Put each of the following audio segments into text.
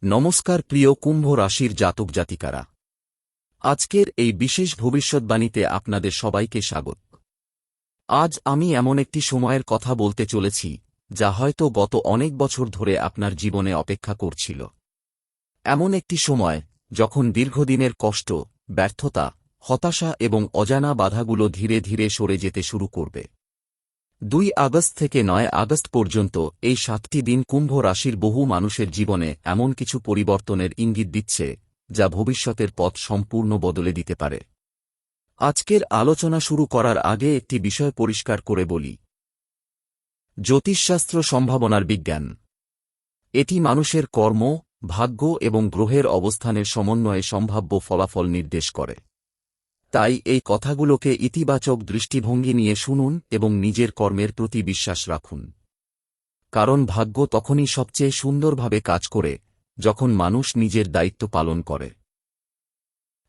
নমস্কার প্রিয় কুম্ভ রাশির জাতক জাতিকারা, আজকের এই বিশেষ ভবিষ্যৎবাণীতে আপনাদের সবাইকে স্বাগত। আজ আমি এমন একটি সময়ের কথা বলতে চলেছি যা হয়তো গত অনেক বছর ধরে আপনার জীবনে অপেক্ষা করছিল। এমন একটি সময় যখন দীর্ঘদিনের কষ্ট, ব্যর্থতা, হতাশা এবং অজানা বাধাগুলো ধীরে ধীরে সরে যেতে শুরু করবে। 2 আগস্ট থেকে 9 আগস্ট পর্যন্ত এই 7টি দিন কুম্ভ রাশির বহু মানুষের জীবনে এমন কিছু পরিবর্তনের ইঙ্গিত দিচ্ছে যা ভবিষ্যতের পথ সম্পূর্ণ বদলে দিতে পারে। আজকের আলোচনা শুরু করার আগে একটি বিষয় পরিষ্কার করে বলি। জ্যোতিষশাস্ত্র সম্ভাবনার বিজ্ঞান। এটি মানুষের কর্ম, ভাগ্য এবং গ্রহের অবস্থানের সমন্বয়ে সম্ভাব্য ফলাফল নির্দেশ করে। তাই এই কথাগুলোকে ইতিবাচক দৃষ্টিভঙ্গি নিয়ে শুনুন এবং নিজের কর্মের প্রতি বিশ্বাস রাখুন। কারণ ভাগ্য তখনই সবচেয়ে সুন্দরভাবে কাজ করে যখন মানুষ নিজের দায়িত্ব পালন করে।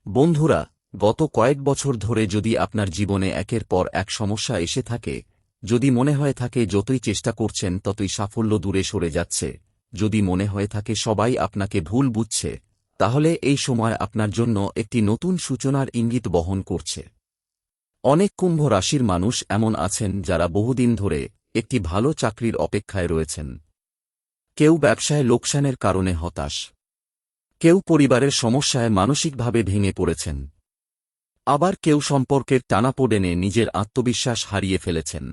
বন্ধুরা, গত কয়েক বছর ধরে যদি আপনার জীবনে একের পর এক সমস্যা এসে থাকে, যদি মনে হয়ে থাকে যতই চেষ্টা করছেন ততই সাফল্য দূরে সরে যাচ্ছে, যদি মনে হয়ে থাকে সবাই আপনাকে ভুল বুঝছে, তাহলে এই সময় আপনার জন্য একটি নতুন সূচনার ইঙ্গিত বহন করছে। অনেক কুম্ভ রাশির মানুষ এমন আছেন যারা বহুদিন ধরে একটি ভালো চাকরির অপেক্ষায় রয়েছেন। কেউ ব্যবসায় লোকসানের কারণে হতাশ, কেউ পরিবারের সমস্যায় মানসিকভাবে ভেঙে পড়েছেন, আবার কেউ সম্পর্কের টানাপোড়েনে নিজের আত্মবিশ্বাস হারিয়ে ফেলেছেন।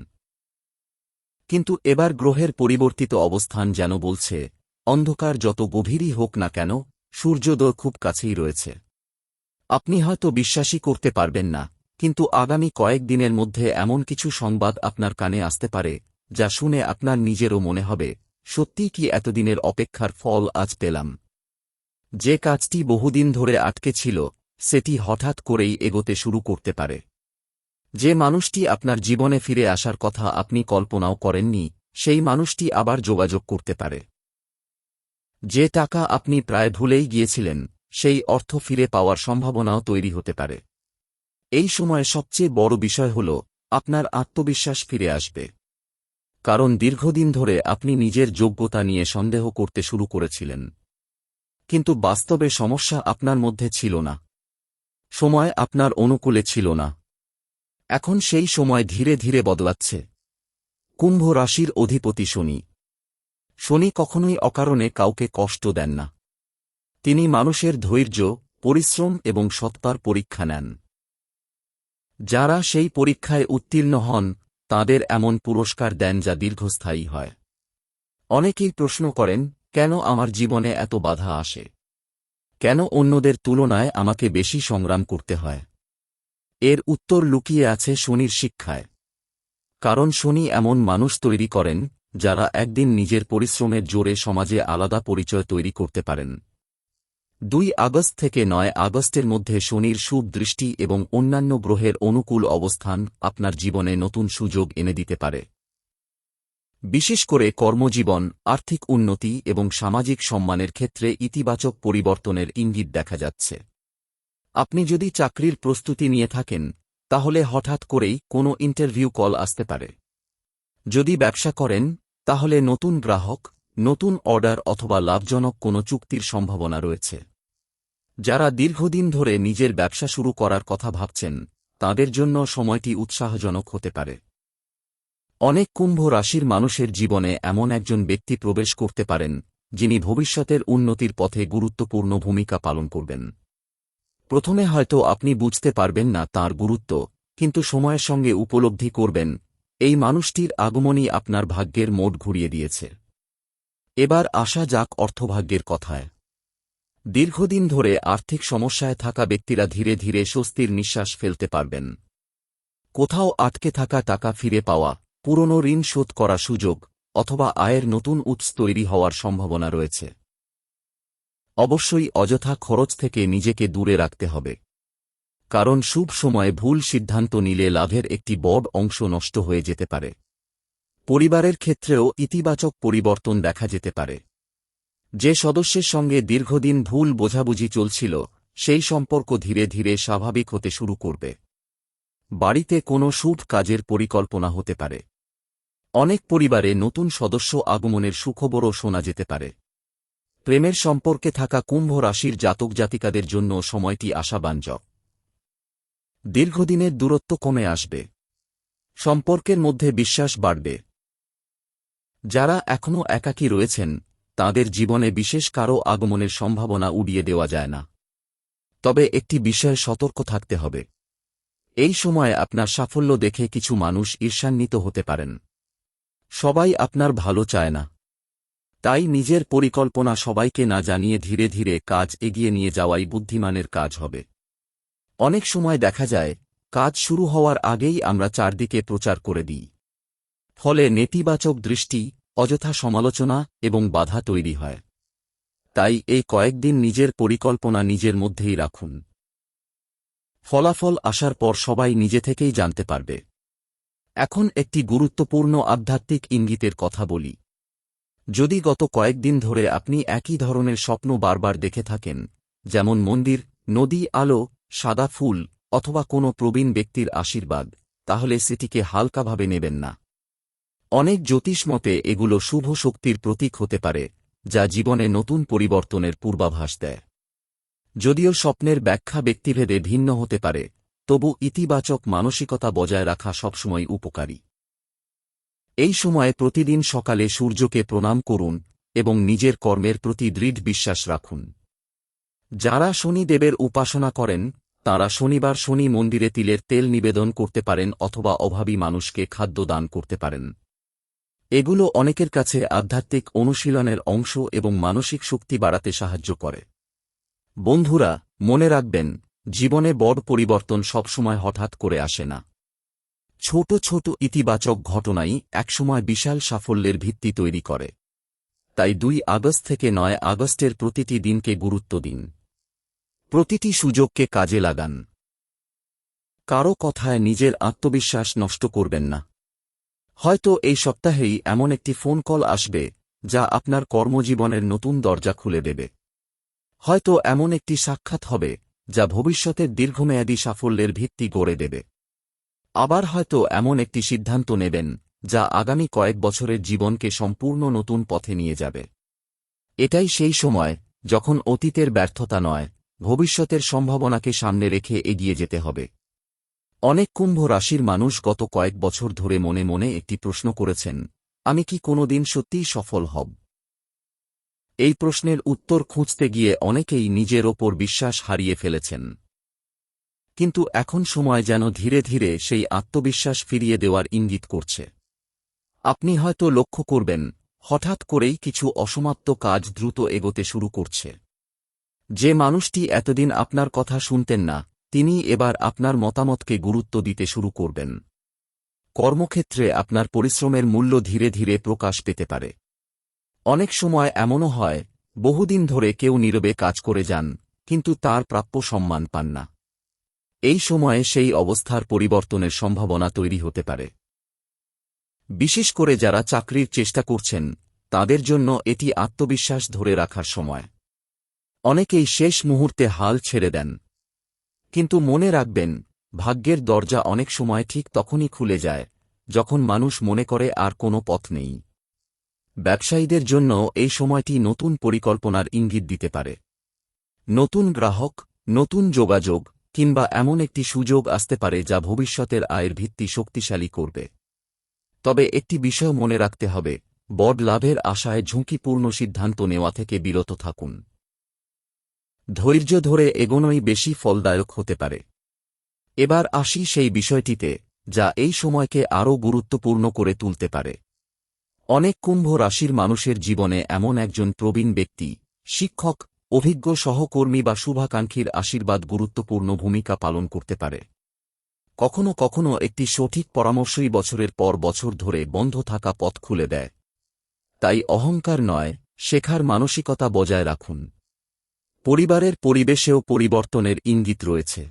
কিন্তু এবার গ্রহের পরিবর্তিত অবস্থান যেন বলছে, অন্ধকার যত গভীরই হোক না কেন, সূর্যোদয় খুব কাছেই রয়েছে। আপনি হয়তো বিশ্বাসই করতে পারবেন না, কিন্তু আগামী কয়েক দিনের মধ্যে এমন কিছু সংবাদ আপনার কানে আসতে পারে যা শুনে আপনার নিজেরও মনে হবে, সত্যিই কি এতদিনের অপেক্ষার ফল আজ পেলাম। যে কাজটি বহুদিন ধরে আটকে ছিল সেটি হঠাৎ করেই এগোতে শুরু করতে পারে। যে মানুষটি আপনার জীবনে ফিরে আসার কথা আপনি কল্পনাও করেননি, সেই মানুষটি আবার যোগাযোগ করতে পারে। যে টাকা আপনি প্রায় ভুলেই গিয়েছিলেন, সেই অর্থ ফিরে পাওয়ার সম্ভাবনাও তৈরি হতে পারে। এই সময়ে সবচেয়ে বড় বিষয় হল আপনার আত্মবিশ্বাস ফিরে আসবে। কারণ দীর্ঘদিন ধরে আপনি নিজের যোগ্যতা নিয়ে সন্দেহ করতে শুরু করেছিলেন। কিন্তু বাস্তবে সমস্যা আপনার মধ্যে ছিল না, সময় আপনার অনুকূলে ছিল না। এখন সেই সময় ধীরে ধীরে বদলাচ্ছে। কুম্ভ রাশির অধিপতি শনি। শনি কখনোই অকারণে কাউকে কষ্ট দেন না। তিনি মানুষের ধৈর্য, পরিশ্রম এবং সততার পরীক্ষা নেন। যারা সেই পরীক্ষায় উত্তীর্ণ হন তাদের এমন পুরস্কার দেন যা দীর্ঘস্থায়ী হয়। অনেকেই প্রশ্ন করেন, কেন আমার জীবনে এত বাধা আসে, কেন অন্যদের তুলনায় আমাকে বেশি সংগ্রাম করতে হয়? এর উত্তর লুকিয়ে আছে শনির শিক্ষায়। কারণ শনি এমন মানুষ তৈরি করেন যারা একদিন নিজের পরিশ্রমের জোরে সমাজে আলাদা পরিচয় তৈরি করতে পারেন। 2 আগস্ট থেকে 9 আগস্টের মধ্যে শনির শুভ দৃষ্টি এবং অন্যান্য গ্রহের অনুকূল অবস্থান আপনার জীবনে নতুন সুযোগ এনে দিতে পারে। বিশেষ করে কর্মজীবন, আর্থিক উন্নতি এবং সামাজিক সম্মানের ক্ষেত্রে ইতিবাচক পরিবর্তনের ইঙ্গিত দেখা যাচ্ছে। আপনি যদি চাকরির প্রস্তুতি নিয়ে থাকেন, তাহলে হঠাৎ করেই কোনো ইন্টারভিউ কল আসতে পারে। যদি ব্যবসা করেন, তাহলে নতুন গ্রাহক, নতুন অর্ডার অথবা লাভজনক কোনো চুক্তির সম্ভাবনা রয়েছে। যারা দীর্ঘদিন ধরে নিজের ব্যবসা শুরু করার কথা ভাবছেন, তাদের জন্য সময়টি উৎসাহজনক হতে পারে। অনেক কুম্ভ রাশির মানুষের জীবনে এমন একজন ব্যক্তি প্রবেশ করতে পারেন যিনি ভবিষ্যতের উন্নতির পথে গুরুত্বপূর্ণ ভূমিকা পালন করবেন। প্রথমে হয়তো আপনি বুঝতে পারবেন না তাঁর গুরুত্ব, কিন্তু সময়ের সঙ্গে উপলব্ধি করবেন এই মানুষটির আগমনই আপনার ভাগ্যের মোড় ঘুরিয়ে দিয়েছে। এবার আসা যাক অর্থভাগ্যের কথায়। দীর্ঘদিন ধরে আর্থিক সমস্যায় থাকা ব্যক্তিরা ধীরে ধীরে স্বস্তির নিঃশ্বাস ফেলতে পারবেন। কোথাও আটকে থাকা টাকা ফিরে পাওয়া, পুরনো ঋণ শোধ করা সুযোগ অথবা আয়ের নতুন উৎস তৈরি হওয়ার সম্ভাবনা রয়েছে। অবশ্যই অযথা খরচ থেকে নিজেকে দূরে রাখতে হবে। কারণ শুভ সময়ে ভুল সিদ্ধান্ত নিলে লাভের একটি বড় অংশ নষ্ট হয়ে যেতে পারে। পরিবারের ক্ষেত্রেও ইতিবাচক পরিবর্তন দেখা যেতে পারে। যে সদস্যের সঙ্গে দীর্ঘদিন ভুল বোঝাবুঝি চলছিল, সেই সম্পর্ক ধীরে ধীরে স্বাভাবিক হতে শুরু করবে। বাড়িতে কোনো শুভ কাজের পরিকল্পনা হতে পারে। অনেক পরিবারে নতুন সদস্য আগমনের সুখবরও শোনা যেতে পারে। প্রেমের সম্পর্কে থাকা কুম্ভ রাশির জাতক জাতিকাদের জন্য সময়টি আশাব্যঞ্জক। দীর্ঘদিনের দূরত্ব কমে আসবে। সম্পর্কের মধ্যে বিশ্বাস বাড়বে। যারা এখনও একাকী রয়েছেন তাদের জীবনে বিশেষ কারও আগমনের সম্ভাবনা উড়িয়ে দেওয়া যায় না। তবে একটি বিষয়ে সতর্ক থাকতে হবে। এই সময়ে আপনার সাফল্য দেখে কিছু মানুষ ঈর্ষান্বিত হতে পারেন। সবাই আপনার ভালো চায় না। তাই নিজের পরিকল্পনা সবাইকে না জানিয়ে ধীরে ধীরে কাজ এগিয়ে নিয়ে যাওয়াই বুদ্ধিমানের কাজ হবে। অনেক সময় দেখা যায় কাজ শুরু হওয়ার আগেই আমরা চারদিকে প্রচার করে দিই। ফলে নেতিবাচক দৃষ্টি, অযথা সমালোচনা এবং বাধা তৈরি হয়। তাই এই কয়েকদিন নিজের পরিকল্পনা নিজের মধ্যেই রাখুন। ফলাফল আসার পর সবাই নিজে থেকেই জানতে পারবে। এখন একটি গুরুত্বপূর্ণ আধ্যাত্মিক ইঙ্গিতের কথা বলি। যদি গত কয়েকদিন ধরে আপনি একই ধরনের স্বপ্ন বারবার দেখে থাকেন, যেমন মন্দির, নদী, আলো, সাদা ফুল অথবা কোনো প্রবীণ ব্যক্তির আশীর্বাদ, তাহলে সেটিকে হালকাভাবে নেবেন না। অনেক জ্যোতিষ মতে এগুলো শুভ শক্তির প্রতীক হতে পারে, যা জীবনে নতুন পরিবর্তনের পূর্বাভাস দেয়। যদিও স্বপ্নের ব্যাখ্যা ব্যক্তিভেদে ভিন্ন হতে পারে, তবু ইতিবাচক মানসিকতা বজায় রাখা সবসময় উপকারী। এই সময়ে প্রতিদিন সকালে সূর্যকে প্রণাম করুন এবং নিজের কর্মের প্রতি দৃঢ় বিশ্বাস রাখুন। যারা শনিদেবের উপাসনা করেন তাঁরা শনিবার শনি মন্দিরে তিলের তেল নিবেদন করতে পারেন অথবা অভাবী মানুষকে খাদ্য দান করতে পারেন। এগুলো অনেকের কাছে আধ্যাত্মিক অনুশীলনের অংশ এবং মানসিক শক্তি বাড়াতে সাহায্য করে। বন্ধুরা, মনে রাখবেন, জীবনে বড় পরিবর্তন সবসময় হঠাৎ করে আসে না। ছোট ছোট ইতিবাচক ঘটনাই একসময় বিশাল সাফল্যের ভিত্তি তৈরি করে। তাই 2 আগস্ট থেকে 9 আগস্টের প্রতিটি দিনকে গুরুত্ব দিন। প্রতিটি সুযোগকে কাজে লাগান। কারো কথায় নিজের আত্মবিশ্বাস নষ্ট করবেন না। হয়তো এই সপ্তাহেই এমন একটি ফোন কল আসবে যা আপনার কর্মজীবনের নতুন দরজা খুলে দেবে। হয়তো এমন একটি সাক্ষাৎ হবে যা ভবিষ্যতের দীর্ঘমেয়াদী সাফল্যের ভিত্তি গড়ে দেবে। আবার হয়তো এমন একটি সিদ্ধান্ত নেবেন যা আগামী কয়েক বছরের জীবনকে সম্পূর্ণ নতুন পথে নিয়ে যাবে। এটাই সেই সময় যখন অতীতের ব্যর্থতা নয়, ভবিষ্যতের সম্ভাবনাকে সামনে রেখে এগিয়ে যেতে হবে। অনেক কুম্ভ রাশির মানুষ গত কয়েক বছর ধরে মনে মনে একটি প্রশ্ন করেছেন, আমি কি কোনোদিন সত্যিই সফল হব? এই প্রশ্নের উত্তর খুঁজতে গিয়ে অনেকেই নিজের ওপর বিশ্বাস হারিয়ে ফেলেছেন। কিন্তু এখন সময় যেন ধীরে ধীরে সেই আত্মবিশ্বাস ফিরিয়ে দেওয়ার ইঙ্গিত করছে। আপনি হয়তো লক্ষ্য করবেন, হঠাৎ করেই কিছু অসমাপ্ত কাজ দ্রুত এগোতে শুরু করছে। যে মানুষটি এতদিন আপনার কথা শুনতেন না, তিনি এবার আপনার মতামতকে গুরুত্ব দিতে শুরু করবেন। কর্মক্ষেত্রে আপনার পরিশ্রমের মূল্য ধীরে ধীরে প্রকাশ পেতে পারে। অনেক সময় এমনও হয়, বহুদিন ধরে কেউ নীরবে কাজ করে যান, কিন্তু তার প্রাপ্য সম্মান পান না। এই সময়ে সেই অবস্থার পরিবর্তনের সম্ভাবনা তৈরি হতে পারে। বিশেষ করে যারা চাকরির চেষ্টা করছেন, তাদের জন্য এটি আত্মবিশ্বাস ধরে রাখার সময়। অনেকেই শেষ মুহূর্তে হাল ছেড়ে দেন। কিন্তু মনে রাখবেন, ভাগ্যের দরজা অনেক সময় ঠিক তখনই খুলে যায় যখন মানুষ মনে করে আর কোনো পথ নেই। ব্যবসায়ীদের জন্য এই সময়টি নতুন পরিকল্পনার ইঙ্গিত দিতে পারে। নতুন গ্রাহক, নতুন যোগাযোগ কিংবা এমন একটি সুযোগ আসতে পারে যা ভবিষ্যতের আয়ের ভিত্তি শক্তিশালী করবে। তবে একটি বিষয় মনে রাখতে হবে, বড় লাভের আশায় ঝুঁকিপূর্ণ সিদ্ধান্ত নেওয়া থেকে বিরত থাকুন। ধৈর্য ধরে এগোনোই বেশি ফলদায়ক হতে পারে। এবার আসি সেই বিষয়টিতে যা এই সময়কে আরও গুরুত্বপূর্ণ করে তুলতে পারে। অনেক কুম্ভ রাশির মানুষের জীবনে এমন একজন প্রবীণ ব্যক্তি, শিক্ষক, অভিজ্ঞ সহকর্মী বা শুভাকাঙ্ক্ষীর আশীর্বাদ গুরুত্বপূর্ণ ভূমিকা পালন করতে পারে। কখনো কখনো একটি সঠিক পরামর্শই বছরের পর বছর ধরে বন্ধ থাকা পথ খুলে দেয়। তাই অহংকার নয়, শেখার মানসিকতা বজায় রাখুন। পরিবারের পরিবেশেও পরিবর্তনের ইঙ্গিত রয়েছে।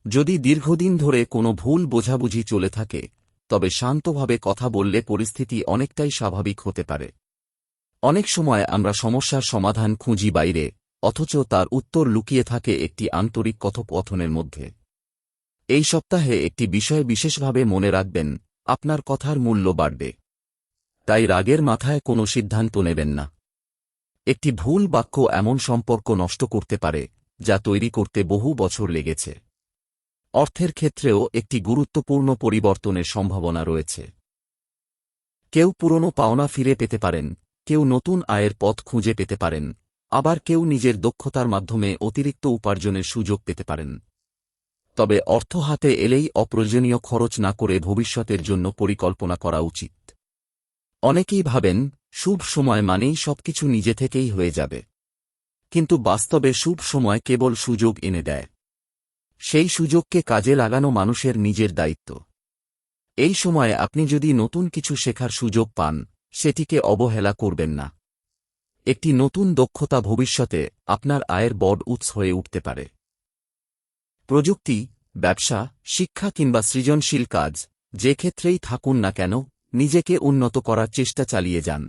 যদি দীর্ঘদিন ধরে কোনো ভুল বোঝাবুঝি চলে থাকে, তবে শান্তভাবে কথা বললে পরিস্থিতি অনেকটাই স্বাভাবিক হতে পারে। অনেক সময় আমরা সমস্যার সমাধান খুঁজি বাইরে, অথচ তার উত্তর লুকিয়ে থাকে একটি আন্তরিক কথোপকথনের মধ্যে। এই সপ্তাহে একটি বিষয় বিশেষভাবে মনে রাখবেন, আপনার কথার মূল্য বাড়বে। তাই রাগের মাথায় কোনো সিদ্ধান্ত নেবেন না। একটি ভুল বাক্য এমন সম্পর্ক নষ্ট করতে পারে যা তৈরি করতে বহু বছর লেগেছে। অর্থের ক্ষেত্রেও একটি গুরুত্বপূর্ণ পরিবর্তনের সম্ভাবনা রয়েছে। কেউ পুরনো পাওনা ফিরে পেতে পারেন, কেউ নতুন আয়ের পথ খুঁজে পেতে পারেন, আবার কেউ নিজের দক্ষতার মাধ্যমে অতিরিক্ত উপার্জনের সুযোগ পেতে পারেন। তবে অর্থ হাতে এলেই অপ্রয়োজনীয় খরচ না করে ভবিষ্যতের জন্য পরিকল্পনা করা উচিত। অনেকেই ভাবেন শুভ সময় মানেই সবকিছু নিজে থেকেই হয়ে যাবে, কিন্তু বাস্তবে শুভ সময় কেবল সুযোগ এনে দেয়। সেই সুযোগকে কাজে লাগানো মানুষের নিজের দায়িত্ব। এই সময়ে আপনি যদি নতুন কিছু শেখার সুযোগ পান, সেটিকে অবহেলা করবেন না। একটি নতুন দক্ষতা ভবিষ্যতে আপনার আয়ের বড় উৎস হয়ে উঠতে পারে। প্রযুক্তি, ব্যবসা, শিক্ষা কিংবা সৃজনশীল কাজ, যে ক্ষেত্রেই থাকুন না কেন, নিজেকে উন্নত করার চেষ্টা চালিয়ে যান।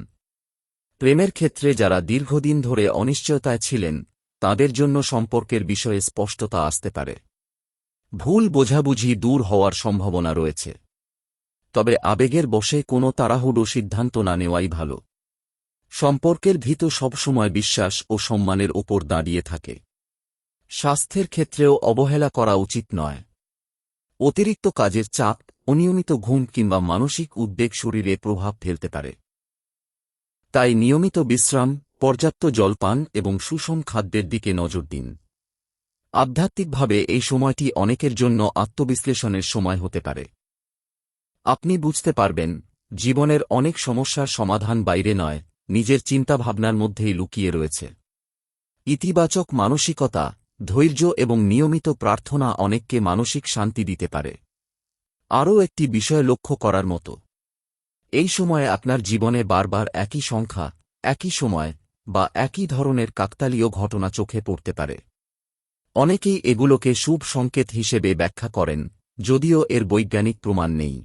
প্রেমের ক্ষেত্রে যারা দীর্ঘদিন ধরে অনিশ্চয়তায় ছিলেন, তাদের জন্য সম্পর্কের বিষয়ে স্পষ্টতা আসতে পারে। ভুল বোঝাবুঝি দূর হওয়ার সম্ভাবনা রয়েছে। তবে আবেগের বশে কোনো তাড়াহুড়ো সিদ্ধান্ত না নেওয়াই ভালো। সম্পর্কের ভিত সবসময় বিশ্বাস ও সম্মানের ওপর দাঁড়িয়ে থাকে। স্বাস্থ্যের ক্ষেত্রেও অবহেলা করা উচিত নয়। অতিরিক্ত কাজের চাপ, অনিয়মিত ঘুম কিংবা মানসিক উদ্বেগ শরীরে প্রভাব ফেলতে পারে। তাই নিয়মিত বিশ্রাম, পর্যাপ্ত জলপান এবং সুষম খাদ্যের দিকে নজর দিন। আধ্যাত্মিকভাবে এই সময়টি অনেকের জন্য আত্মবিশ্লেষণের সময় হতে পারে। আপনি বুঝতে পারবেন, জীবনের অনেক সমস্যার সমাধান বাইরে নয়, নিজের চিন্তাভাবনার মধ্যেই লুকিয়ে রয়েছে। ইতিবাচক মানসিকতা, ধৈর্য এবং নিয়মিত প্রার্থনা অনেককে মানসিক শান্তি দিতে পারে। আরও একটি বিষয় লক্ষ্য করার মতো, এই সময়ে আপনার জীবনে বারবার একই সংখ্যা, একই সময় বা একই ধরনের কাকতালীয় ঘটনা চোখে পড়তে পারে। অনেকেই এগুলোকে শুভ সংকেত হিসেবে ব্যাখ্যা করেন, যদিও এর বৈজ্ঞানিক প্রমাণ নেই।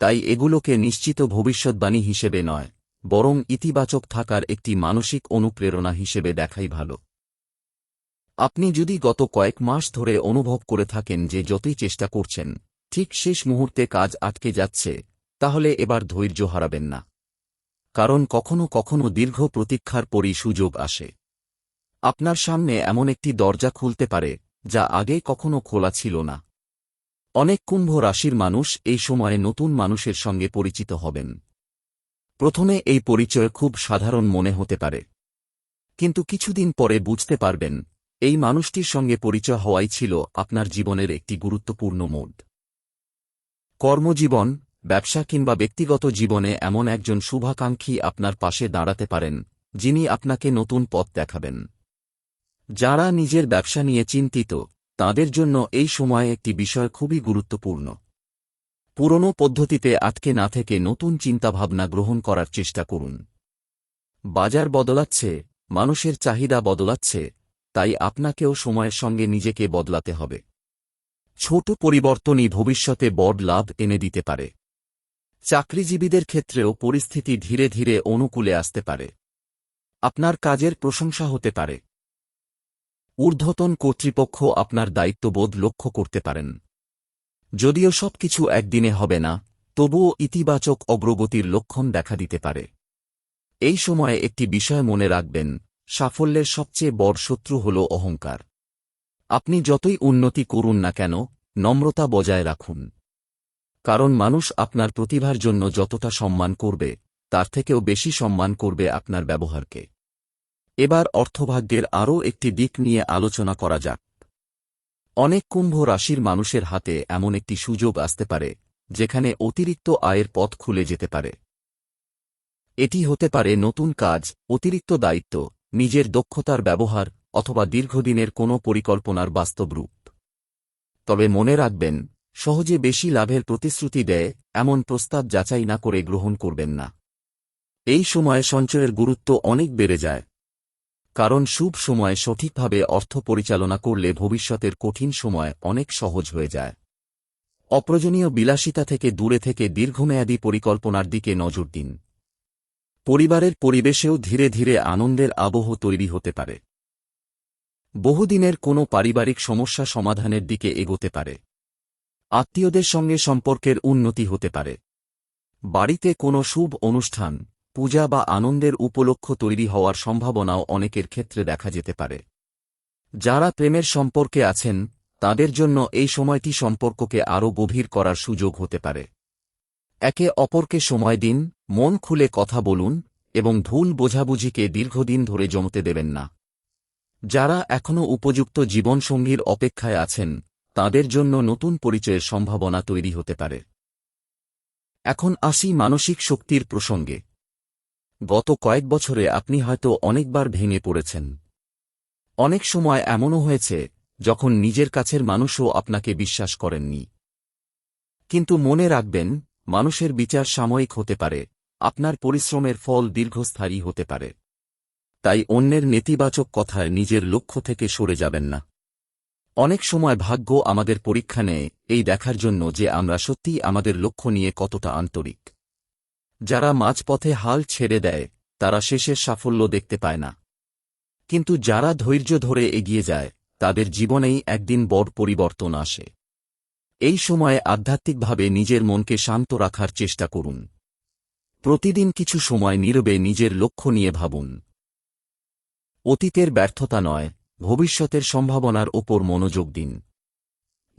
তাই এগুলোকে নিশ্চিত ভবিষ্যদ্বাণী হিসেবে নয়, বরং ইতিবাচক থাকার একটি মানসিক অনুপ্রেরণা হিসেবে দেখাই ভালো। আপনি যদি গত কয়েক মাস ধরে অনুভব করে থাকেন যে যতই চেষ্টা করছেন, ঠিক শেষ মুহূর্তে কাজ আটকে যাচ্ছে, তাহলে এবার ধৈর্য হারাবেন না। কারণ কখনো কখনো দীর্ঘ প্রতীক্ষার পরই সুযোগ আসে। আপনার সামনে এমন একটি দরজা খুলতে পারে, যা আগে কখনো খোলা ছিল না। অনেক কুম্ভ রাশির মানুষ এই সময়ে নতুন মানুষের সঙ্গে পরিচিত হবেন। প্রথমে এই পরিচয় খুব সাধারণ মনে হতে পারে, কিন্তু কিছুদিন পরে বুঝতে পারবেন, এই মানুষটির সঙ্গে পরিচয় হওয়াই ছিল আপনার জীবনের একটি গুরুত্বপূর্ণ মোড়। কর্মজীবন, ব্যবসা কিংবা ব্যক্তিগত জীবনে এমন একজন শুভাকাঙ্ক্ষী আপনার পাশে দাঁড়াতে পারেন, যিনি আপনাকে নতুন পথ দেখাবেন। যারা নিজের ব্যবসা নিয়ে চিন্তিত, তাদের জন্য এই সময়ে একটি বিষয় খুবই গুরুত্বপূর্ণ। পুরনো পদ্ধতিতে আটকে না থেকে নতুন চিন্তাভাবনা গ্রহণ করার চেষ্টা করুন। বাজার বদলাচ্ছে, মানুষের চাহিদা বদলাচ্ছে, তাই আপনাকেও সময়ের সঙ্গে নিজেকে বদলাতে হবে। ছোট পরিবর্তনই ভবিষ্যতে বড় লাভ এনে দিতে পারে। চাকরিজীবীদের ক্ষেত্রেও পরিস্থিতি ধীরে ধীরে অনুকূলে আসতে পারে। আপনার কাজের প্রশংসা হতে পারে। ঊর্ধ্বতন কর্তৃপক্ষ আপনার দায়িত্ববোধ লক্ষ্য করতে পারেন। যদিও সবকিছু একদিনে হবে না, তবুও ইতিবাচক অগ্রগতির লক্ষণ দেখা দিতে পারে। এই সময়ে একটি বিষয় মনে রাখবেন, সাফল্যের সবচেয়ে বড় শত্রু হল অহংকার। আপনি যতই উন্নতি করুন না কেন, নম্রতা বজায় রাখুন। কারণ মানুষ আপনার প্রতিভার জন্য যতটা সম্মান করবে, তার থেকেও বেশি সম্মান করবে আপনার ব্যবহারকে। এবার অর্থভাগ্যের আরও একটি দিক নিয়ে আলোচনা করা যাক। অনেক কুম্ভ রাশির মানুষের হাতে এমন একটি সুযোগ আসতে পারে, যেখানে অতিরিক্ত আয়ের পথ খুলে যেতে পারে। এটি হতে পারে নতুন কাজ, অতিরিক্ত দায়িত্ব, নিজের দক্ষতার ব্যবহার অথবা দীর্ঘদিনের কোনো পরিকল্পনার বাস্তব রূপ। তবে মনে রাখবেন, সহজে বেশি লাভের প্রতিশ্রুতি দেয় এমন প্রস্তাব যাচাই না করে গ্রহণ করবেন না। এই সময়ে সঞ্চয়ের গুরুত্ব অনেক বেড়ে যায়। কারণ শুভ সময়ে সঠিকভাবে অর্থ পরিচালনা করলে ভবিষ্যতের কঠিন সময় অনেক সহজ হয়ে যায়। অপ্রয়োজনীয় বিলাসিতা থেকে দূরে থেকে দীর্ঘমেয়াদী পরিকল্পনার দিকে নজর দিন। পরিবারের পরিবেশেও ধীরে ধীরে আনন্দের আবহ তৈরি হতে পারে। বহুদিনের কোনো পারিবারিক সমস্যা সমাধানের দিকে এগোতে পারে। আত্মীয়দের সঙ্গে সম্পর্কের উন্নতি হতে পারে। বাড়িতে কোনো শুভ অনুষ্ঠান, পূজা বা আনন্দের উপলক্ষ তৈরি হওয়ার সম্ভাবনাও অনেকের ক্ষেত্রে দেখা যেতে পারে। যারা প্রেমের সম্পর্কে আছেন তাদের জন্য এই সময়টি সম্পর্ককে আরও গভীর করার সুযোগ হতে পারে। একে অপরকে সময় দিন, মন খুলে কথা বলুন এবং ভুল বোঝাবুঝিকে দীর্ঘদিন ধরে জমতে দেবেন না। যারা এখনও উপযুক্ত জীবনসঙ্গীর অপেক্ষায় আছেন তাদের জন্য নতুন পরিচয়ের সম্ভাবনা তৈরি হতে পারে। এখন আসি মানসিক শক্তির প্রসঙ্গে। গত কয়েক বছরে আপনি হয়তো অনেকবার ভেঙে পড়েছেন। অনেক সময় এমনও হয়েছে যখন নিজের কাছের মানুষও আপনাকে বিশ্বাস করেননি। কিন্তু মনে রাখবেন, মানুষের বিচার সাময়িক হতে পারে, আপনার পরিশ্রমের ফল দীর্ঘস্থায়ী হতে পারে। তাই অন্যের নেতিবাচক কথায় নিজের লক্ষ্য থেকে সরে যাবেন না। অনেক সময় ভাগ্য আমাদের পরীক্ষা নেয় এই দেখার জন্য যে আমরা সত্যিই আমাদের লক্ষ্য নিয়ে কতটা আন্তরিক। যারা মাঝপথে হাল ছেড়ে দেয় তারা শেষের সাফল্য দেখতে পায় না, কিন্তু যারা ধৈর্য ধরে এগিয়ে যায় তাদের জীবনেই একদিন বড় পরিবর্তন আসে। এই সময়ে আধ্যাত্মিকভাবে নিজের মনকে শান্ত রাখার চেষ্টা করুন। প্রতিদিন কিছু সময় নীরবে নিজের লক্ষ্য নিয়ে ভাবুন। অতীতের ব্যর্থতা নয়, ভবিষ্যতের সম্ভাবনার ওপর মনোযোগ দিন।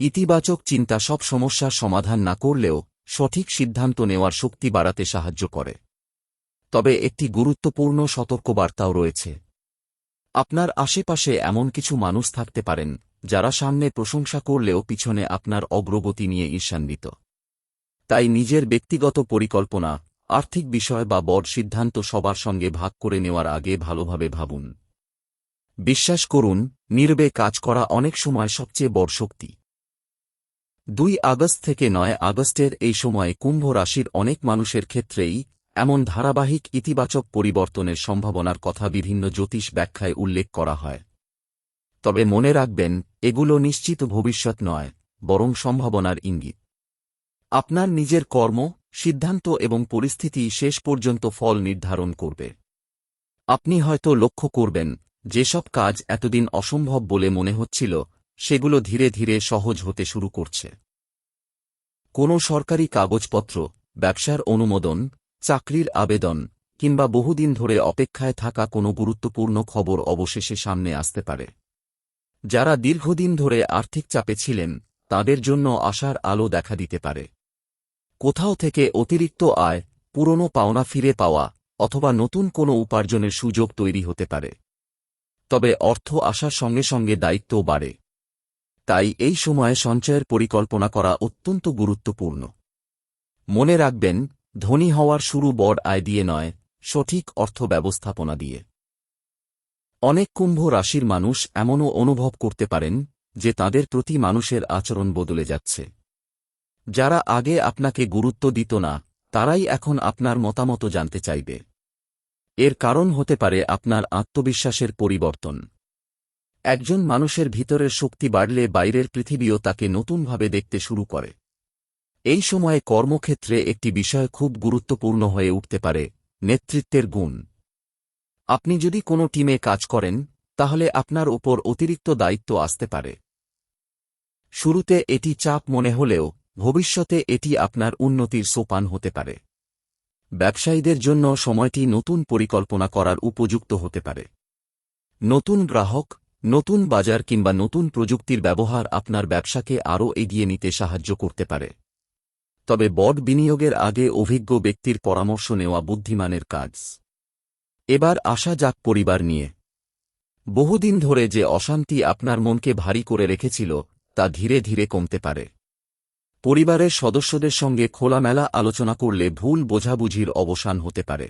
ইতিবাচক চিন্তা সব সমস্যার সমাধান না করলেও সঠিক সিদ্ধান্ত নেওয়ার শক্তি বাড়াতে সাহায্য করে। তবে একটি গুরুত্বপূর্ণ সতর্কবার্তাও রয়েছে। আপনার আশেপাশে এমন কিছু মানুষ থাকতে পারেন যারা সামনে প্রশংসা করলেও পিছনে আপনার অগ্রগতি নিয়ে ঈর্ষান্বিত। তাই নিজের ব্যক্তিগত পরিকল্পনা, আর্থিক বিষয় বা বড় সিদ্ধান্ত সবার সঙ্গে ভাগ করে নেওয়ার আগে ভালোভাবে ভাবুন। বিশ্বাস করুন, নীরবে কাজ করা অনেক সময় সবচেয়ে বড় শক্তি। 2 আগস্ট থেকে 9 আগস্টের এই সময়ে কুম্ভ রাশির অনেক মানুষের ক্ষেত্রেই এমন ধারাবাহিক ইতিবাচক পরিবর্তনের সম্ভাবনার কথা বিভিন্ন জ্যোতিষ ব্যাখ্যায় উল্লেখ করা হয়। তবে মনে রাখবেন, এগুলো নিশ্চিত ভবিষ্যৎ নয়, বরং সম্ভাবনার ইঙ্গিত। আপনার নিজের কর্ম, সিদ্ধান্ত এবং পরিস্থিতি শেষ পর্যন্ত ফল নির্ধারণ করবে। আপনি হয়তো লক্ষ্য করবেন, যেসব কাজ এতদিন অসম্ভব বলে মনে হচ্ছিল সেগুলো ধীরে ধীরে সহজ হতে শুরু করছে। কোনো সরকারি কাগজপত্র, ব্যবসার অনুমোদন, চাকরির আবেদন কিংবা বহুদিন ধরে অপেক্ষায় থাকা কোনো গুরুত্বপূর্ণ খবর অবশেষে সামনে আসতে পারে। যারা দীর্ঘদিন ধরে আর্থিক চাপে ছিলেন তাদের জন্য আশার আলো দেখা দিতে পারে। কোথাও থেকে অতিরিক্ত আয়, পুরনো পাওনা ফিরে পাওয়া অথবা নতুন কোনো উপার্জনের সুযোগ তৈরি হতে পারে। তবে অর্থ আসার সঙ্গে সঙ্গে দায়িত্বও বাড়ে। তাই এই সময়ে সঞ্চয়ের পরিকল্পনা করা অত্যন্ত গুরুত্বপূর্ণ। মনে রাখবেন, ধনী হওয়ার শুরু বড় আয় দিয়ে নয়, সঠিক অর্থ ব্যবস্থাপনা দিয়ে। অনেক কুম্ভ রাশির মানুষ এমনও অনুভব করতে পারেন যে তাদের প্রতি মানুষের আচরণ বদলে যাচ্ছে। যারা আগে আপনাকে গুরুত্ব দিত না তারাই এখন আপনার মতামত জানতে চাইবে। এর কারণ হতে পারে আপনার আত্মবিশ্বাসের পরিবর্তন। একজন মানুষের ভিতরের শক্তি বাড়লে বাইরের পৃথিবীও তাকে নতুনভাবে দেখতে শুরু করে। এই সময়ে কর্মক্ষেত্রে একটি বিষয় খুব গুরুত্বপূর্ণ হয়ে উঠতে পারে, নেতৃত্বের গুণ। আপনি যদি কোনো টিমে কাজ করেন তাহলে আপনার উপর অতিরিক্ত দায়িত্ব আসতে পারে। শুরুতে এটি চাপ মনে হলেও ভবিষ্যতে এটি আপনার উন্নতির সোপান হতে পারে। ব্যবসায়ীদের জন্য সময়টি নতুন পরিকল্পনা করার উপযুক্ত হতে পারে। নতুন গ্রাহক, নতুন বাজার কিংবা নতুন প্রযুক্তির ব্যবহার আপনার ব্যবসাকে আরও এগিয়ে নিতে সাহায্য করতে পারে। তবে বড় বিনিয়োগের আগে অভিজ্ঞ ব্যক্তির পরামর্শ নেওয়া বুদ্ধিমানের কাজ। এবার আসা যাক পরিবার নিয়ে। বহুদিন ধরে যে অশান্তি আপনার মনকে ভারী করে রেখেছিল তা ধীরে ধীরে কমতে পারে। পরিবারের সদস্যদের সঙ্গে খোলামেলা আলোচনা করলে ভুল বোঝাবুঝির অবসান হতে পারে।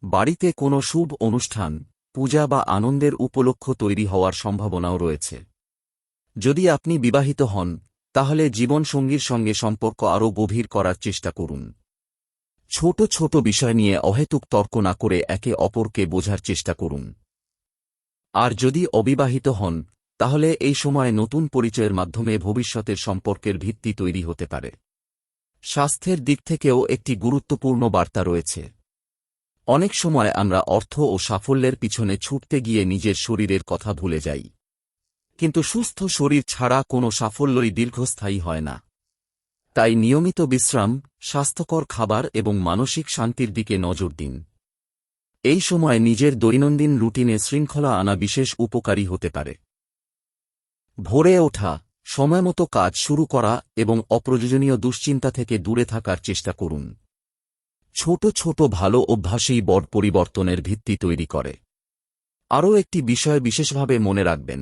বাড়িতে কোনো শুভ অনুষ্ঠান, পূজা বা আনন্দের উপলক্ষ তৈরি হওয়ার সম্ভাবনাও রয়েছে। যদি আপনি বিবাহিত হন তাহলে জীবনসঙ্গীর সঙ্গে সম্পর্ক আরও গভীর করার চেষ্টা করুন। ছোট ছোট বিষয় নিয়ে অহেতুক তর্ক না করে একে অপরকে বোঝার চেষ্টা করুন। আর যদি অবিবাহিত হন তাহলে এই সময় নতুন পরিচয়ের মাধ্যমে ভবিষ্যতের সম্পর্কের ভিত্তি তৈরি হতে পারে। স্বাস্থ্যের দিক থেকেও একটি গুরুত্বপূর্ণ বার্তা রয়েছে। অনেক সময় আমরা অর্থ ও সাফল্যের পিছনে ছুটতে গিয়ে নিজের শরীরের কথা ভুলে যাই। কিন্তু সুস্থ শরীর ছাড়া কোনো সাফল্যই দীর্ঘস্থায়ী হয় না। তাই নিয়মিত বিশ্রাম, স্বাস্থ্যকর খাবার এবং মানসিক শান্তির দিকে নজর দিন। এই সময় নিজের দৈনন্দিন রুটিনে শৃঙ্খলা আনা বিশেষ উপকারী হতে পারে। ভোরে ওঠা, সময়মতো কাজ শুরু করা এবং অপ্রয়োজনীয় দুশ্চিন্তা থেকে দূরে থাকার চেষ্টা করুন। ছোট ছোট ভালো অভ্যাসই বড় পরিবর্তনের ভিত্তি তৈরি করে। আরও একটি বিষয় বিশেষভাবে মনে রাখবেন,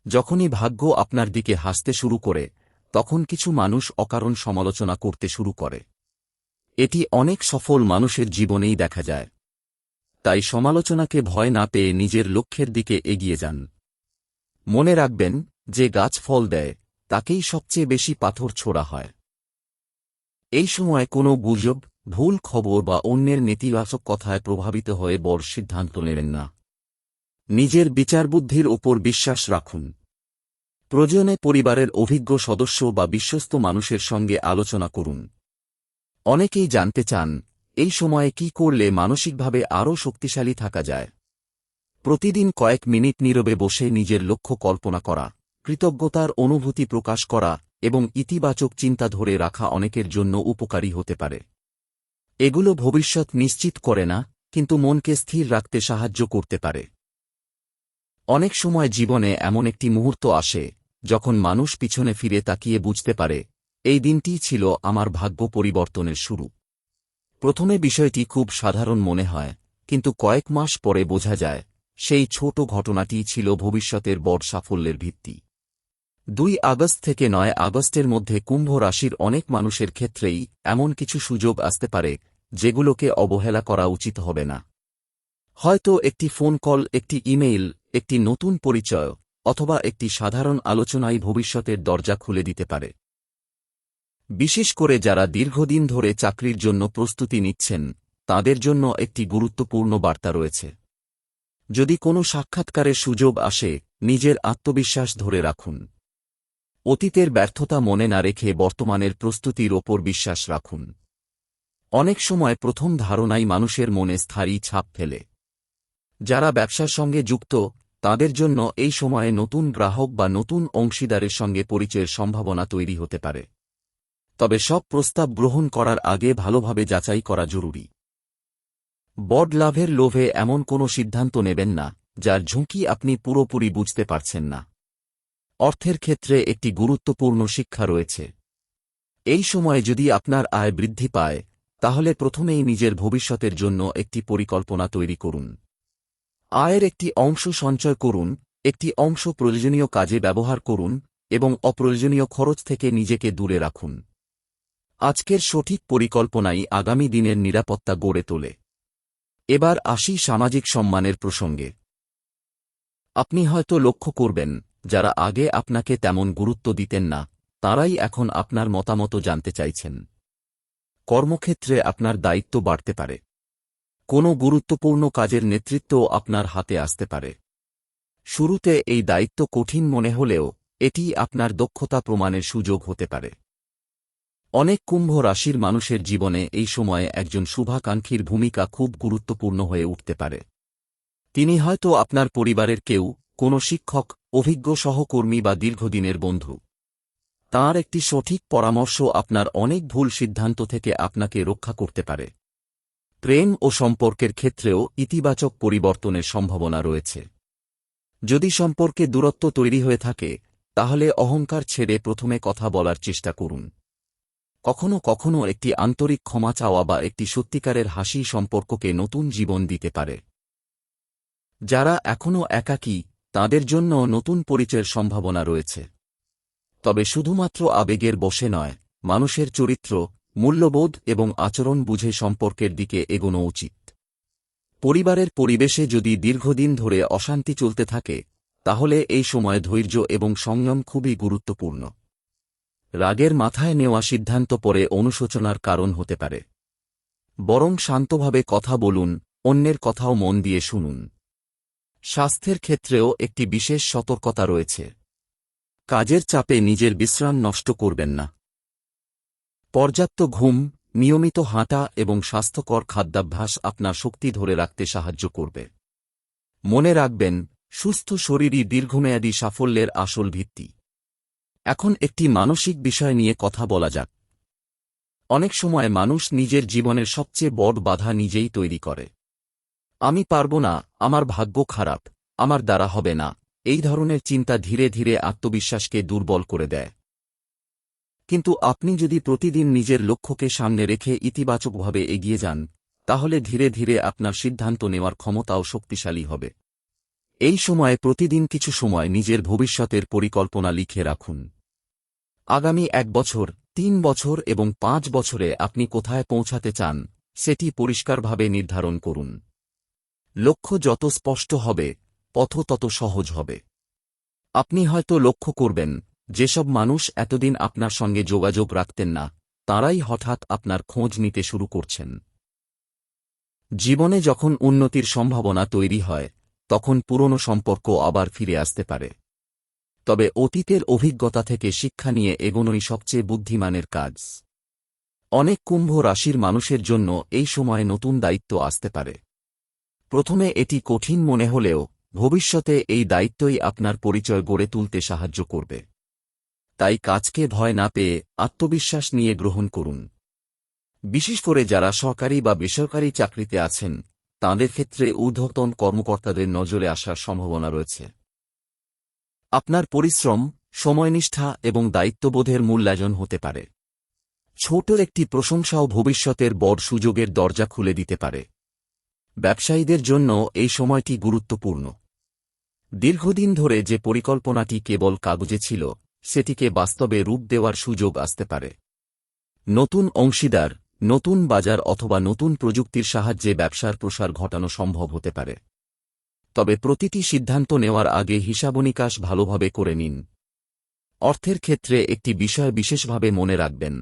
যখনই ভাগ্য আপনার দিকে হাসতে শুরু করে, তখন কিছু মানুষ অকারণ সমালোচনা করতে শুরু করে। এটি অনেক সফল মানুষের জীবনেই দেখা যায়। তাই সমালোচনাকে ভয় না পেয়ে নিজের লক্ষ্যের দিকে এগিয়ে যান। মনে রাখবেন, যে গাছ ফল দেয় তাকেই সবচেয়ে বেশি পাথর ছোড়া হয়। এই সময় কোনো গুজব, ভুল খবর বা অন্যের নেতিবাচক কথায় প্রভাবিত হয়ে বড় সিদ্ধান্ত নেবেন না। নিজের বিচারবুদ্ধির ওপর বিশ্বাস রাখুন। প্রয়োজনে পরিবারের অভিজ্ঞ সদস্য বা বিশ্বস্ত মানুষের সঙ্গে আলোচনা করুন। অনেকেই জানতে চান, এই সময়ে কি করলে মানসিকভাবে আরও শক্তিশালী থাকা যায়। প্রতিদিন কয়েক মিনিট নীরবে বসে নিজের লক্ষ্য কল্পনা করা, কৃতজ্ঞতার অনুভূতি প্রকাশ করা এবং ইতিবাচক চিন্তা ধরে রাখা অনেকের জন্য উপকারী হতে পারে। এগুলো ভবিষ্যৎ নিশ্চিত করে না, কিন্তু মনকে স্থির রাখতে সাহায্য করতে পারে। অনেক সময় জীবনে এমন একটি মুহূর্ত আসে, যখন মানুষ পিছনে ফিরে তাকিয়ে বুঝতে পারে, এই দিনটিই ছিল আমার ভাগ্য পরিবর্তনের শুরু। প্রথমে বিষয়টি খুব সাধারণ মনে হয়, কিন্তু কয়েক মাস পরে বোঝা যায়, সেই ছোট ঘটনাটিই ছিল ভবিষ্যতের বড় সাফল্যের ভিত্তি। 2 আগস্ট থেকে 9 আগস্টের মধ্যে কুম্ভ রাশির অনেক মানুষের ক্ষেত্রেই এমন কিছু সুযোগ আসতে পারে, যেগুলোকে অবহেলা করা উচিত হবে না। হয়তো একটি ফোন কল, একটি ইমেইল, একটি নতুন পরিচয় অথবা একটি সাধারণ আলোচনাই ভবিষ্যতের দরজা খুলে দিতে পারে। বিশেষ করে যারা দীর্ঘদিন ধরে চাকরির জন্য প্রস্তুতি নিচ্ছেন, তাদের জন্য একটি গুরুত্বপূর্ণ বার্তা রয়েছে। যদি কোনো সাক্ষাৎকারের সুযোগ আসে, নিজের আত্মবিশ্বাস ধরে রাখুন। অতীতের ব্যর্থতা মনে না রেখে বর্তমানের প্রস্তুতির ওপর বিশ্বাস রাখুন। অনেক সময় প্রথম ধারণাই মানুষের মনে স্থায়ী ছাপ ফেলে। যারা ব্যবসার সঙ্গে যুক্ত, তাদের জন্য এই সময়ে নতুন গ্রাহক বা নতুন অংশীদারের সঙ্গে পরিচয়ের সম্ভাবনা তৈরি হতে পারে। তবে সব প্রস্তাব গ্রহণ করার আগে ভালোভাবে যাচাই করা জরুরি। বড় লাভের লোভে এমন কোনো সিদ্ধান্ত নেবেন না, যার ঝুঁকি আপনি পুরোপুরি বুঝতে পারছেন না। অর্থের ক্ষেত্রে একটি গুরুত্বপূর্ণ শিক্ষা রয়েছে। এই সময়ে যদি আপনার আয় বৃদ্ধি পায়, তাহলে প্রথমেই নিজের ভবিষ্যতের জন্য একটি পরিকল্পনা তৈরি করুন। আয়ের একটি অংশ সঞ্চয় করুন, একটি অংশ প্রয়োজনীয় কাজে ব্যবহার করুন এবং অপ্রয়োজনীয় খরচ থেকে নিজেকে দূরে রাখুন। আজকের সঠিক পরিকল্পনাই আগামী দিনের নিরাপত্তা গড়ে তোলে। এবার আসি সামাজিক সম্মানের প্রসঙ্গে। আপনি হয়তো লক্ষ্য করবেন, যারা আগে আপনাকে তেমন গুরুত্ব দিতেন না, তারাই এখন আপনার মতামত জানতে চাইছেন। কর্মক্ষেত্রে আপনার দায়িত্ব বাড়তে পারে। কোনো গুরুত্বপূর্ণ কাজের নেতৃত্বও আপনার হাতে আসতে পারে। শুরুতে এই দায়িত্ব কঠিন মনে হলেও এটি আপনার দক্ষতা প্রমাণের সুযোগ হতে পারে। অনেক কুম্ভ রাশির মানুষের জীবনে এই সময়ে একজন শুভাকাঙ্ক্ষীর ভূমিকা খুব গুরুত্বপূর্ণ হয়ে উঠতে পারে। তিনি হয়তো আপনার পরিবারের কেউ, কোনো শিক্ষক, অভিজ্ঞ সহকর্মী বা দীর্ঘদিনের বন্ধু। তাঁর একটি সঠিক পরামর্শ আপনার অনেক ভুল সিদ্ধান্ত থেকে আপনাকে রক্ষা করতে পারে। প্রেম ও সম্পর্কের ক্ষেত্রেও ইতিবাচক পরিবর্তনের সম্ভাবনা রয়েছে। যদি সম্পর্কে দূরত্ব তৈরি হয়ে থাকে, তাহলে অহংকার ছেড়ে প্রথমে কথা বলার চেষ্টা করুন। কখনো কখনো একটি আন্তরিক ক্ষমা চাওয়া বা একটি সত্যিকারের হাসি সম্পর্ককে নতুন জীবন দিতে পারে। যারা এখনও একাকী, তাদের জন্য নতুন পরিচয়ের সম্ভাবনা রয়েছে। তবে শুধুমাত্র আবেগের বশে নয়, মানুষের চরিত্র, মূল্যবোধ এবং আচরণ বুঝে সম্পর্কের দিকে এগোনো উচিত। পরিবারের পরিবেশে যদি দীর্ঘদিন ধরে অশান্তি চলতে থাকে, তাহলে এই সময় ধৈর্য এবং সংযম খুবই গুরুত্বপূর্ণ। রাগের মাথায় নেওয়া সিদ্ধান্ত পরে অনুশোচনার কারণ হতে পারে। বরং শান্তভাবে কথা বলুন, অন্যের কথাও মন দিয়ে শুনুন। স্বাস্থ্যের ক্ষেত্রেও একটি বিশেষ সতর্কতা রয়েছে। কাজের চাপে নিজের বিশ্রাম নষ্ট করবেন না। পর্যাপ্ত ঘুম, নিয়মিত হাঁটা এবং স্বাস্থ্যকর খাদ্যাভ্যাস আপনার শক্তি ধরে রাখতে সাহায্য করবে। মনে রাখবেন, সুস্থ শরীরই দীর্ঘমেয়াদী সাফল্যের আসল ভিত্তি। এখন একটি মানসিক বিষয় নিয়ে কথা বলা যাক। অনেক সময় মানুষ নিজের জীবনের সবচেয়ে বড় বাধা নিজেই তৈরি করে। আমি পারব না, আমার ভাগ্য খারাপ, আমার দ্বারা হবে না, এই ধরনের চিন্তা ধীরে ধীরে আত্মবিশ্বাসকে দুর্বল করে দেয়। কিন্তু আপনি যদি প্রতিদিন নিজের লক্ষ্যকে সামনে রেখে ইতিবাচকভাবে এগিয়ে যান, তাহলে ধীরে ধীরে আপনার সিদ্ধান্ত নেওয়ার ক্ষমতাও শক্তিশালী হবে। এই সময়ে প্রতিদিন কিছু সময় নিজের ভবিষ্যতের পরিকল্পনা লিখে রাখুন। আগামী 1 বছর, 3 বছর এবং 5 বছরে আপনি কোথায় পৌঁছাতে চান, সেটি পরিষ্কারভাবে নির্ধারণ করুন। লক্ষ্য যত স্পষ্ট হবে, পথ তত সহজ হবে। আপনি হয়তো লক্ষ্য করবেন, যেসব মানুষ এতদিন আপনার সঙ্গে যোগাযোগ রাখতেন না, তাঁরাই হঠাৎ আপনার খোঁজ নিতে শুরু করছেন। জীবনে যখন উন্নতির সম্ভাবনা তৈরি হয়, তখন পুরনো সম্পর্ক আবার ফিরে আসতে পারে। তবে অতীতের অভিজ্ঞতা থেকে শিক্ষা নিয়ে এগোনোই সবচেয়ে বুদ্ধিমানের কাজ। অনেক কুম্ভ রাশির মানুষের জন্য এই সময়ে নতুন দায়িত্ব আসতে পারে। প্রথমে এটি কঠিন মনে হলেও ভবিষ্যতে এই দায়িত্বই আপনার পরিচয় গড়ে তুলতে সাহায্য করবে। তাই কাজকে ভয় না পেয়ে আত্মবিশ্বাস নিয়ে গ্রহণ করুন। বিশেষ করে যারা সরকারি বা বেসরকারি চাকরিতে আছেন, তাঁদের ক্ষেত্রে ঊর্ধ্বতন কর্মকর্তাদের নজরে আসার সম্ভাবনা রয়েছে। আপনার পরিশ্রম, সময়নিষ্ঠা এবং দায়িত্ববোধের মূল্যায়ন হতে পারে। ছোট একটি প্রশংসাও ভবিষ্যতের বড় সুযোগের দরজা খুলে দিতে পারে। ব্যবসায়ীদের জন্য এই সময়টি গুরুত্বপূর্ণ। দীর্ঘদিন ধরে যে পরিকল্পনাটি কেবল কাগজে ছিল, সেটিকে বাস্তবে রূপ দেওয়ার সুযোগ আসতে পারে। নতুন অংশীদার, নতুন বাজার অথবা নতুন প্রযুক্তির সাহায্যে ব্যবসার প্রসার ঘটানো সম্ভব হতে পারে। তবে প্রতিটি সিদ্ধান্ত নেওয়ার আগে হিসাবনিকাশ ভালোভাবে করে নিন। অর্থের ক্ষেত্রে একটি বিষয় বিশেষভাবে মনে রাখবেন।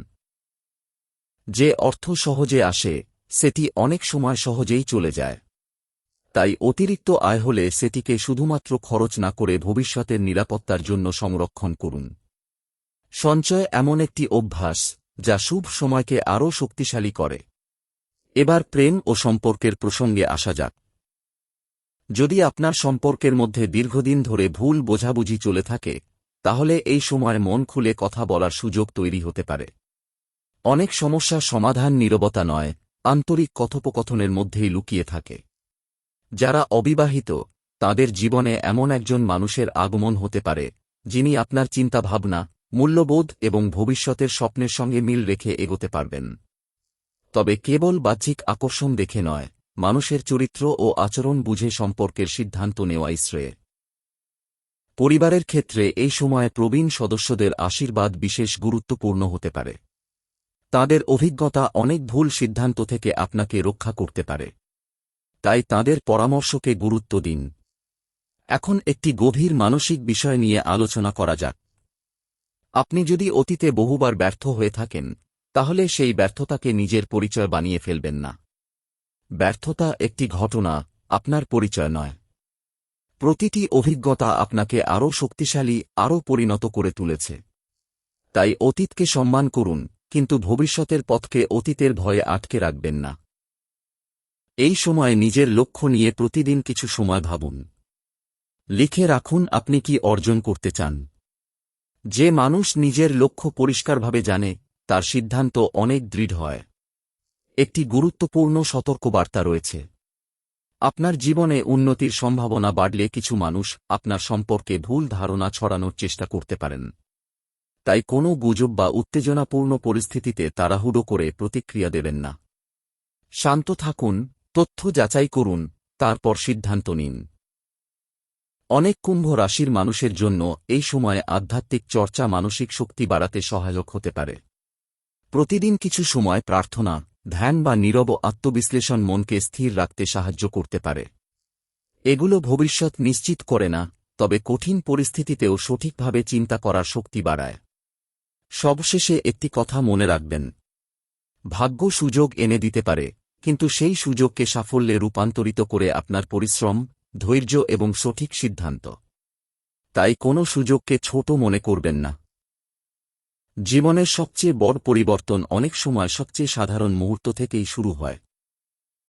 যে অর্থ সহজে আসে, সেটি অনেক সময় সহজেই চলে যায়। তাই অতিরিক্ত আয় হলে সেটিকে শুধুমাত্র খরচ না করে ভবিষ্যতের নিরাপত্তার জন্য সংরক্ষণ করুন। সঞ্চয় এমন একটি অভ্যাস, যা শুভ সময়কে আরও শক্তিশালী করে। এবার প্রেম ও সম্পর্কের প্রসঙ্গে আসা যাক। যদি আপনার সম্পর্কের মধ্যে দীর্ঘদিন ধরে ভুল বোঝাবুঝি চলে থাকে, তাহলে এই সময় মন খুলে কথা বলার সুযোগ তৈরি হতে পারে। অনেক সমস্যার সমাধান নীরবতা নয়, আন্তরিক কথোপকথনের মধ্যেই লুকিয়ে থাকে। যারা অবিবাহিত, তাদের জীবনে এমন একজন মানুষের আগমন হতে পারে, যিনি আপনার চিন্তাভাবনা, মূল্যবোধ এবং ভবিষ্যতের স্বপ্নের সঙ্গে মিল রেখে এগোতে পারবেন। তবে কেবল বাহ্যিক আকর্ষণ দেখে নয়, মানুষের চরিত্র ও আচরণ বুঝে সম্পর্কের সিদ্ধান্ত নেওয়াই শ্রেয়। পরিবারের ক্ষেত্রে এই সময়ে প্রবীণ সদস্যদের আশীর্বাদ বিশেষ গুরুত্বপূর্ণ হতে পারে। তাদের অভিজ্ঞতা অনেক ভুল সিদ্ধান্ত থেকে আপনাকে রক্ষা করতে পারে। তাই তাদের পরামর্শকে গুরুত্ব দিন। এখন একটি গভীর মানসিক বিষয় নিয়ে আলোচনা করা যাক। আপনি যদি অতীতে বহুবার ব্যর্থ হয়ে থাকেন, তাহলে সেই ব্যর্থতাকে নিজের পরিচয় বানিয়ে ফেলবেন না। ব্যর্থতা একটি ঘটনা, আপনার পরিচয় নয়। প্রতিটি অভিজ্ঞতা আপনাকে আরও শক্তিশালী, আরও পরিণত করে তুলেছে। তাই অতীতকে সম্মান করুন, কিন্তু ভবিষ্যতের পথকে অতীতের ভয়ে আটকে রাখবেন না। এই সময় নিজের লক্ষ্য নিয়ে প্রতিদিন কিছু সময় ভাবুন। লিখে রাখুন আপনি কি অর্জন করতে চান। যে মানুষ নিজের লক্ষ্য পরিষ্কারভাবে জানে, তার সিদ্ধান্ত অনেক দৃঢ় হয়। একটি গুরুত্বপূর্ণ সতর্কবার্তা রয়েছে। আপনার জীবনে উন্নতির সম্ভাবনা বাড়লে কিছু মানুষ আপনার সম্পর্কে ভুল ধারণা ছড়ানোর চেষ্টা করতে পারেন। তাই কোনো গুজব বা উত্তেজনাপূর্ণ পরিস্থিতিতে তাড়াহুড়ো করে প্রতিক্রিয়া দেবেন না। শান্ত থাকুন, তথ্য যাচাই করুন, তারপর সিদ্ধান্ত নিন। অনেক কুম্ভ রাশির মানুষের জন্য এই সময়ে আধ্যাত্মিক চর্চা মানসিক শক্তি বাড়াতে সহায়ক হতে পারে। প্রতিদিন কিছু সময় প্রার্থনা, ধ্যান বা নীরব আত্মবিশ্লেষণ মনকে স্থির রাখতে সাহায্য করতে পারে। এগুলো ভবিষ্যৎ নিশ্চিত করে না, তবে কঠিন পরিস্থিতিতেও সঠিকভাবে চিন্তা করার শক্তি বাড়ায়। সবশেষে একটি কথা মনে রাখবেন। ভাগ্য সুযোগ এনে দিতে পারে, কিন্তু সেই সুযোগকে সাফল্যে রূপান্তরিত করে আপনার পরিশ্রম, ধৈর্য এবং সঠিক সিদ্ধান্ত। তাই কোনো সুযোগকে ছোট মনে করবেন না। জীবনের সবচেয়ে বড় পরিবর্তন অনেক সময় সবচেয়ে সাধারণ মুহূর্ত থেকেই শুরু হয়।